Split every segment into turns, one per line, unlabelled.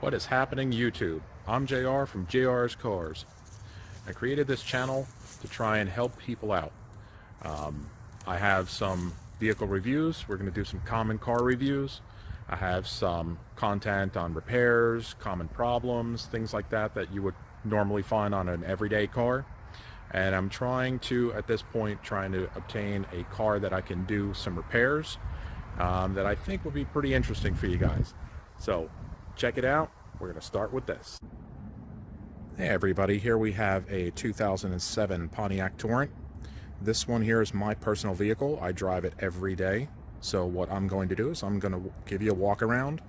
What is happening, YouTube? I'm JR from JrZ CarZ. I created this channel to try and help people out. I have some vehicle reviews. We're going to do some common car reviews. I have some content on repairs, common problems, things like that that you would normally find on an everyday car. And I'm trying to, at this point, obtain a car that I can do some repairs that I think would be pretty interesting for you guys. So check it out. We're going to start with this. Hey everybody, here we have a 2007 Pontiac Torrent. This one here is my personal vehicle. I drive it every day. So what I'm going to do is I'm going to give you a walk around.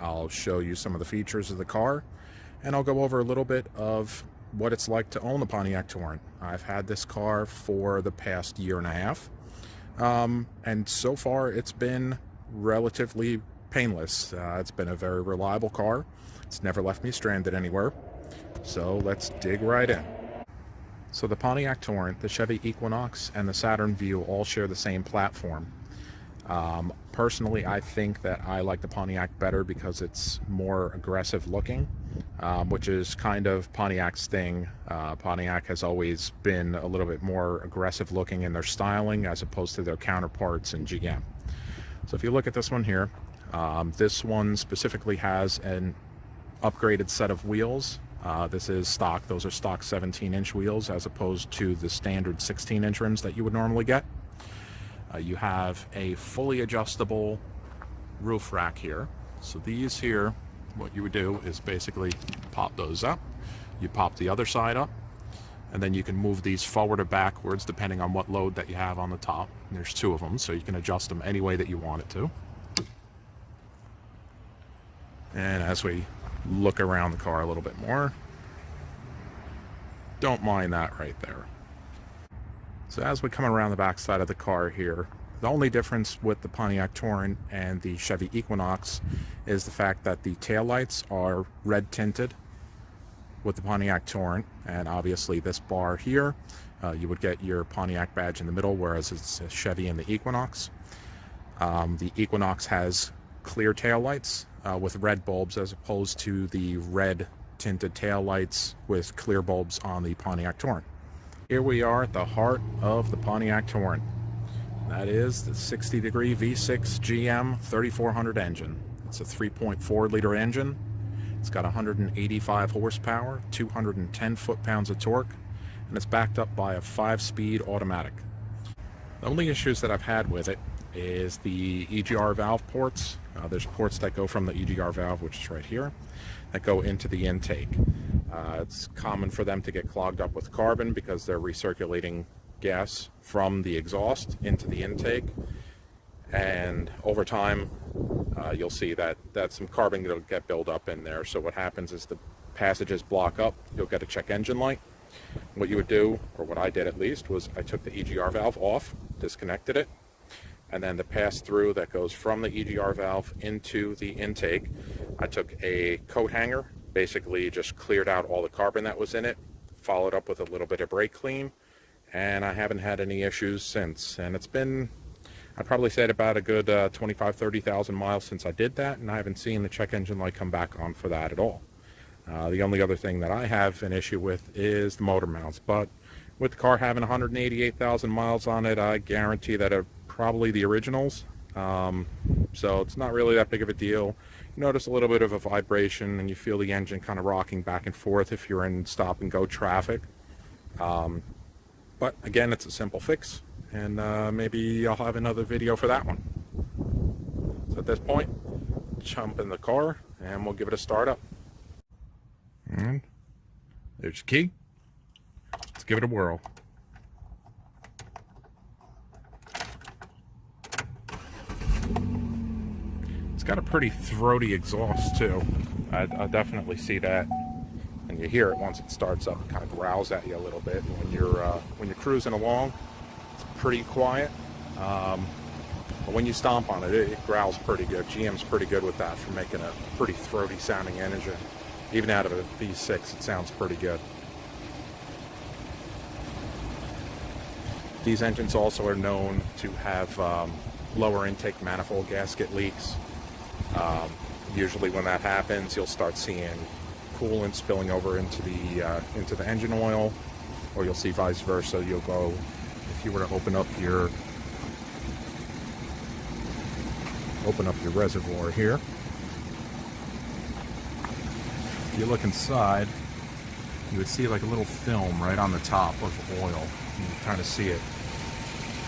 I'll show you some of the features of the car, and I'll go over a little bit of what it's like to own the Pontiac Torrent. I've had this car for the past year and a half, and so far it's been relatively painless. It's been a very reliable car. It's never left me stranded anywhere. So let's dig right in. So the Pontiac Torrent, the Chevy Equinox, and the Saturn Vue all share the same platform. Personally, I think that I like the Pontiac better because it's more aggressive looking, which is kind of Pontiac's thing. Pontiac has always been a little bit more aggressive looking in their styling as opposed to their counterparts in GM. So if you look at this one here, this one specifically has an upgraded set of wheels. This is stock. Those are stock 17-inch wheels as opposed to the standard 16-inch rims that you would normally get. You have a fully adjustable roof rack here. So these here, what you would do is basically pop those up. You pop the other side up, and then you can move these forward or backwards depending on what load that you have on the top. And there's two of them, so you can adjust them any way that you want it to. And as we look around the car a little bit more, don't mind that right there. So as we come around the back side of the car here, the only difference with the Pontiac Torrent and the Chevy Equinox is the fact that the taillights are red tinted with the Pontiac Torrent, and obviously this bar here, you would get your Pontiac badge in the middle, whereas it's a Chevy and the Equinox. The Equinox has clear taillights with red bulbs as opposed to the red tinted taillights with clear bulbs on the Pontiac Torrent. Here we are at the heart of the Pontiac Torrent. That is the 60-degree V6 GM 3400 engine. It's a 3.4 liter engine. It's got 185 horsepower, 210 foot-pounds of torque, and it's backed up by a 5-speed automatic. The only issues that I've had with it is the EGR valve ports. There's ports that go from the EGR valve, which is right here, that go into the intake. It's common for them to get clogged up with carbon because they're recirculating gas from the exhaust into the intake, and over time you'll see that some carbon will get built up in there. So what happens is the passages block up. You'll get a check engine light. What you would do, or what I did at least, was I took the EGR valve off, disconnected it, and then the pass-through that goes from the EGR valve into the intake, I took a coat hanger, basically just cleared out all the carbon that was in it, followed up with a little bit of brake clean, and I haven't had any issues since. And it's been, I'd probably say about a good 25-30,000 miles since I did that, and I haven't seen the check engine light come back on for that at all. The only other thing that I have an issue with is the motor mounts, but with the car having 188,000 miles on it, I guarantee that are probably the originals. So it's not really that big of a deal. You notice a little bit of a vibration, and you feel the engine kind of rocking back and forth if you're in stop and go traffic. But again, it's a simple fix, and maybe I'll have another video for that one. So at this point, jump in the car and we'll give it a start up. And there's your key. Let's give it a whirl. It's got a pretty throaty exhaust too. I definitely see that, and you hear it once it starts up. It kind of growls at you a little bit. When you're cruising along, it's pretty quiet. But when you stomp on it, it growls pretty good. GM's pretty good with that for making a pretty throaty sounding engine. Even out of a V6, it sounds pretty good. These engines also are known to have lower intake manifold gasket leaks. Usually when that happens, you'll start seeing coolant spilling over into the engine oil, or you'll see vice versa. You'll go, if you were to open up your reservoir here, if you look inside, you would see like a little film right on the top of oil. You can kind of see it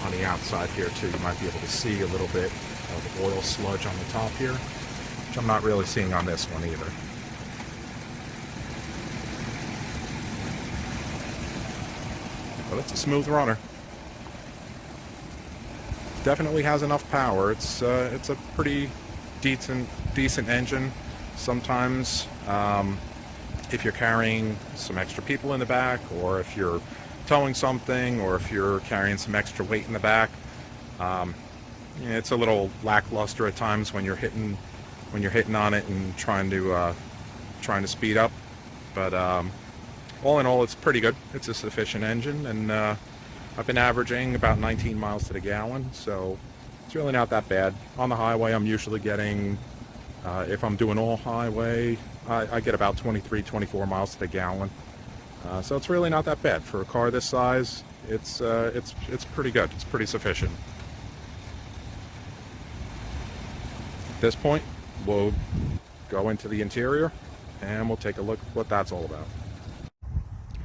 on the outside here too. You might be able to see a little bit of oil sludge on the top here, which I'm not really seeing on this one either. But it's a smooth runner. Definitely has enough power. It's a pretty decent engine. Sometimes if you're carrying some extra people in the back, or if you're towing something, or if you're carrying some extra weight in the back, it's a little lackluster at times when you're hitting on it and trying to speed up. But all in all, it's pretty good. It's a sufficient engine, and I've been averaging about 19 miles to the gallon, so it's really not that bad. On the highway, I'm usually getting, if I'm doing all highway, I get about 23, 24 miles to the gallon. So it's really not that bad for a car this size. It's pretty good. It's pretty sufficient. At this point, we'll go into the interior and we'll take a look at what that's all about.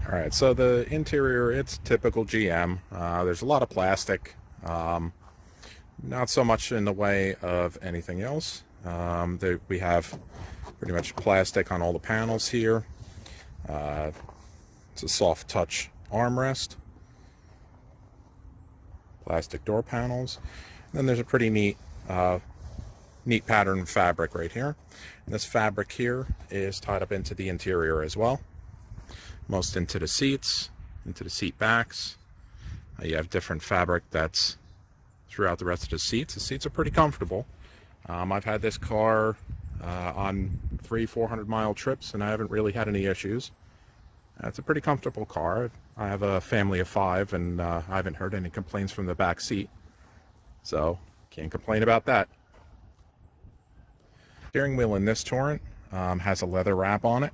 Alright, so the interior, it's typical GM. There's a lot of plastic, not so much in the way of anything else. We have pretty much plastic on all the panels here. It's a soft touch armrest, plastic door panels, and then there's a pretty neat pattern fabric right here. And this fabric here is tied up into the interior as well. Most into the seats, into the seat backs. You have different fabric that's throughout the rest of the seats. The seats are pretty comfortable. I've had this car on 300-400 mile trips, and I haven't really had any issues. It's a pretty comfortable car. I have a family of 5, and I haven't heard any complaints from the back seat, so can't complain about that. Steering wheel in this Torrent has a leather wrap on it.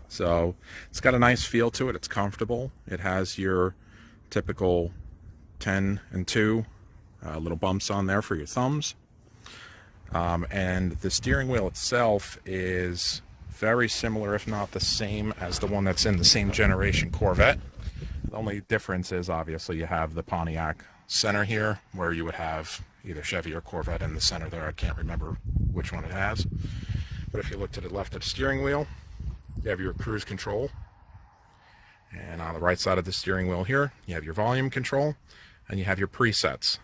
So it's got a nice feel to it. It's comfortable. It has your typical 10 and 2 little bumps on there for your thumbs. And the steering wheel itself is very similar, if not the same, as the one that's in the same generation Corvette. The only difference is obviously you have the Pontiac center here, where you would have either Chevy or Corvette in the center there. I can't remember which one it has. But if you look to the left of the steering wheel, you have your cruise control, and on the right side of the steering wheel here, you have your volume control, and you have your presets.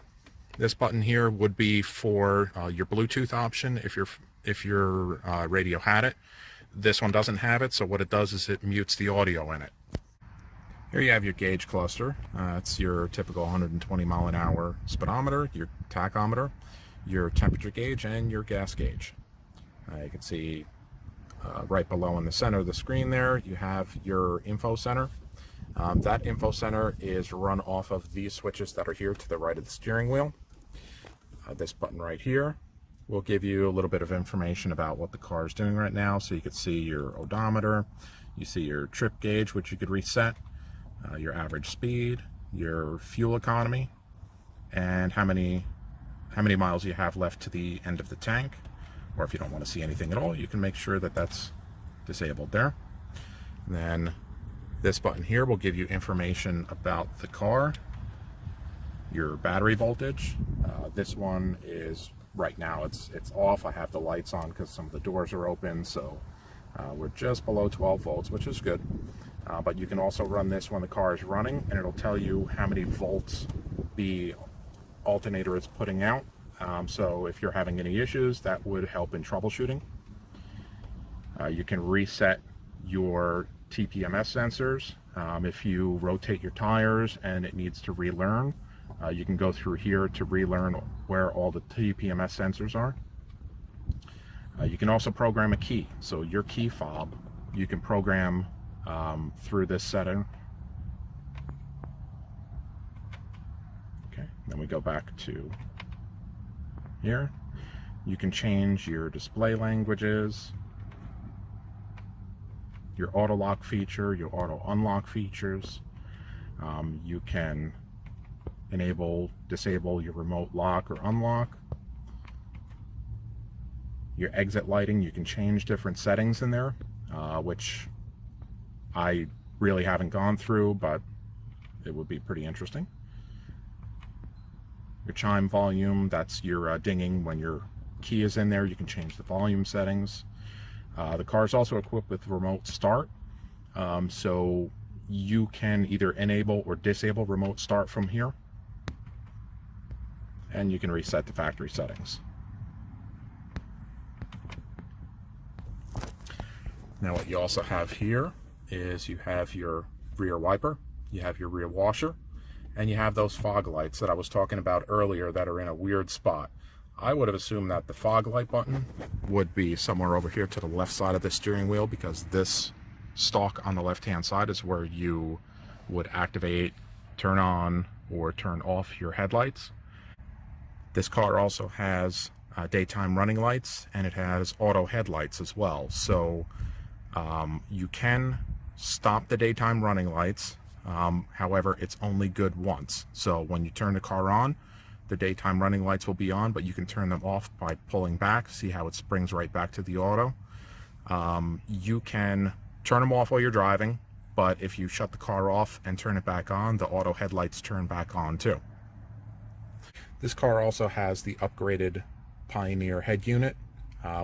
This button here would be for your Bluetooth option if your radio had it. This one doesn't have it, so what it does is it mutes the audio in it. Here you have your gauge cluster. It's your typical 120 mile an hour speedometer, your tachometer, your temperature gauge, and your gas gauge. You can see right below in the center of the screen there, you have your info center. That info center is run off of these switches that are here to the right of the steering wheel. This button right here will give you a little bit of information about what the car is doing right now. So you can see your odometer, you see your trip gauge, which you could reset, your average speed, your fuel economy, and how many miles you have left to the end of the tank. Or if you don't want to see anything at all, you can make sure that that's disabled there. And then this button here will give you information about the car, your battery voltage. This one is right now it's off. I have the lights on because some of the doors are open, so we're just below 12 volts, which is good. But you can also run this when the car is running, and it'll tell you how many volts the alternator is putting out. So if you're having any issues, that would help in troubleshooting. You can reset your TPMS sensors. If you rotate your tires and it needs to relearn, you can go through here to relearn where all the TPMS sensors are. You can also program a key. So your key fob, you can program through this setting. Okay, then we go back to here. You can change your display languages, your auto lock feature, your auto unlock features. You can enable, disable your remote lock or unlock. Your exit lighting, you can change different settings in there, which I really haven't gone through, but it would be pretty interesting. Your chime volume, that's your dinging when your key is in there. You can change the volume settings. The car is also equipped with remote start, so you can either enable or disable remote start from here, and you can reset the factory settings. Now what you also have here is you have your rear wiper, you have your rear washer, and you have those fog lights that I was talking about earlier that are in a weird spot. I would have assumed that the fog light button would be somewhere over here to the left side of the steering wheel, because this stalk on the left hand side is where you would activate, turn on, or turn off your headlights. This car also has daytime running lights, and it has auto headlights as well. So you can stop the daytime running lights, however it's only good once. So when you turn the car on, the daytime running lights will be on, but you can turn them off by pulling back. See how it springs right back to the auto. You can turn them off while you're driving, but if you shut the car off and turn it back on, the auto headlights turn back on too. This car also has the upgraded Pioneer head unit,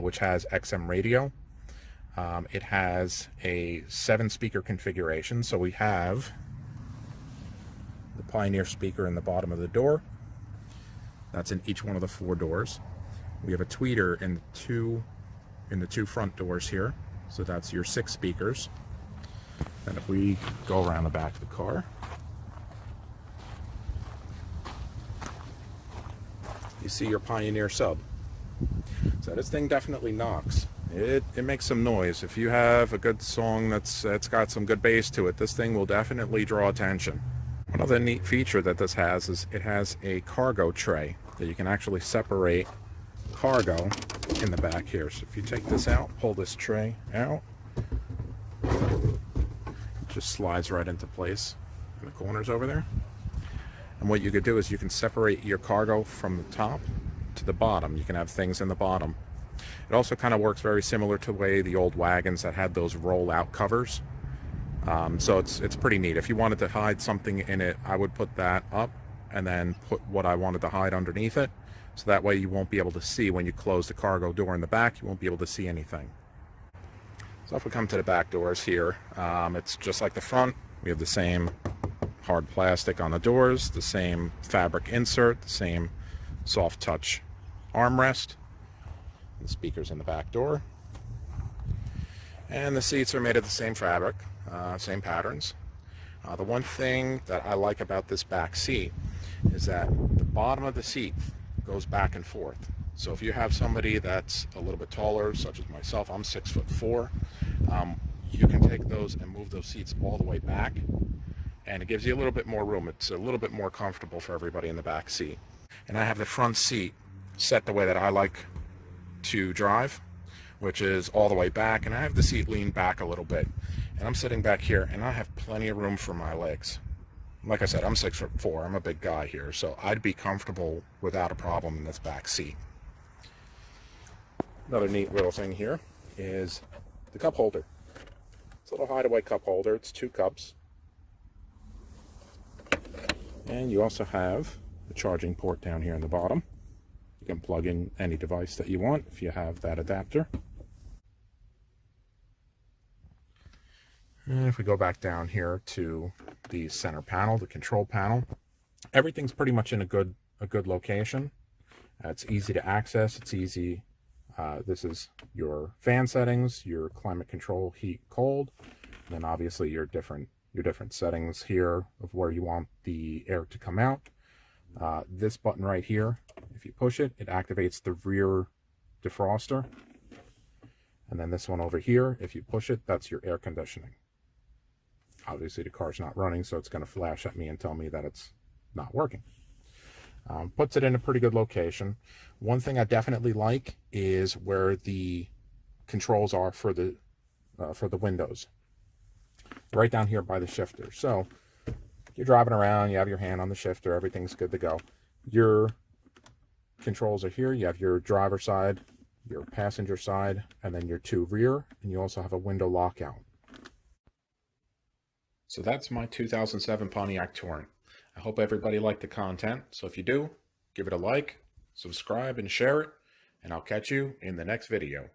which has XM radio. It has a 7-speaker configuration, so we have the Pioneer speaker in the bottom of the door. That's in each one of the 4 doors. We have a tweeter in the two front doors here, so that's your 6 speakers. And if we go around the back of the car, you see your Pioneer sub. So this thing definitely knocks. It makes some noise. If you have a good song that's got some good bass to it, this thing will definitely draw attention. One other neat feature that this has is it has a cargo tray that you can actually separate cargo in the back here. So if you take this out, pull this tray out, it just slides right into place in the corners over there. And what you could do is you can separate your cargo from the top to the bottom. You can have things in the bottom. It also kind of works very similar to the way the old wagons that had those roll-out covers. So it's pretty neat. If you wanted to hide something in it, I would put that up and then put what I wanted to hide underneath it. So that way you won't be able to see when you close the cargo door in the back, you won't be able to see anything. So if we come to the back doors here, it's just like the front. We have the same hard plastic on the doors, the same fabric insert, the same soft touch armrest. The speakers in the back door, and the seats are made of the same fabric, same patterns. The one thing that I like about this back seat is that the bottom of the seat goes back and forth. So if you have somebody that's a little bit taller, such as myself, I'm 6'4", you can take those and move those seats all the way back, and it gives you a little bit more room. It's a little bit more comfortable for everybody in the back seat. And I have the front seat set the way that I like to drive, which is all the way back, and I have the seat leaned back a little bit, and I'm sitting back here and I have plenty of room for my legs. Like I said, I'm 6'4", I'm a big guy here, so I'd be comfortable without a problem in this back seat. Another neat little thing here is the cup holder. It's a little hideaway cup holder. It's 2 cups, and you also have the charging port down here in the bottom. You can plug in any device that you want if you have that adapter. And if we go back down here to the center panel, the control panel, everything's pretty much in a good location. It's easy to access. It's easy. This is your fan settings, your climate control, heat, cold, and then obviously your different settings here of where you want the air to come out. This button right here, if you push it, it activates the rear defroster. And then this one over here, if you push it, that's your air conditioning. Obviously the car's not running, so it's going to flash at me and tell me that it's not working. Puts it in a pretty good location. One thing I definitely like is where the controls are for the windows, right down here by the shifter. So you're driving around, you have your hand on the shifter, everything's good to go. Your controls are here. You have your driver side, your passenger side, and then your two rear, and you also have a window lockout. So that's my 2007 Pontiac Torrent. I hope everybody liked the content. So if you do, give it a like, subscribe, and share it, and I'll catch you in the next video.